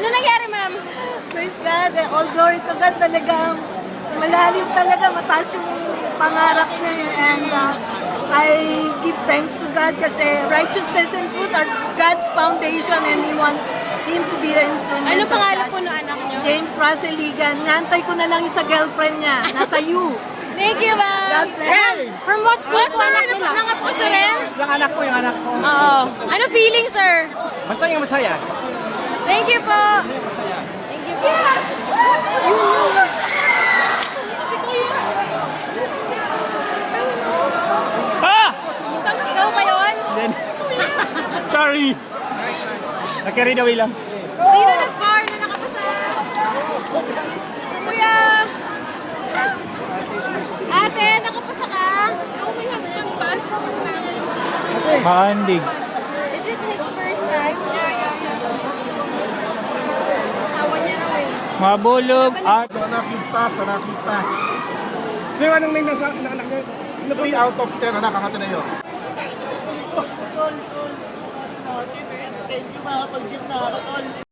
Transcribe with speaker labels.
Speaker 1: Ano nangyari, ma'am?
Speaker 2: Praise God, all glory to God talaga. Malalim talaga, mataas yung pangarap niya. And I give thanks to God kasi righteousness and truth are God's foundation and we want Him to be the instrument.
Speaker 1: Ano
Speaker 2: of
Speaker 1: pangalan
Speaker 2: us.
Speaker 1: po ng anak niyo?
Speaker 2: James Russell Ligan. Nantay ko na lang yung sa girlfriend niya. Nasa U.
Speaker 1: Thank you, ma'am.
Speaker 2: God bless.
Speaker 1: From what school, sir? Nangapuso rin?
Speaker 3: Yung anak ko.
Speaker 1: Oo. Ano feeling, sir?
Speaker 3: Masaya, masaya.
Speaker 1: Thank you po.
Speaker 3: Masaya.
Speaker 1: Thank you po.
Speaker 3: Ah!
Speaker 1: Ikaw ba yun?
Speaker 3: Sorry. Na-carry away lang.
Speaker 1: Sino nag-bar na nakapasa? Kuya! Ate, nakapasa ka?
Speaker 3: Maandig.
Speaker 1: Is it his first time? Asawa niya raw eh.
Speaker 3: Mabulog at...
Speaker 4: Nakita. Sino anong name nasa anak niya? 3 out of 10 anak ang atin na yun. Thank you mga pag-gym na ako, tol.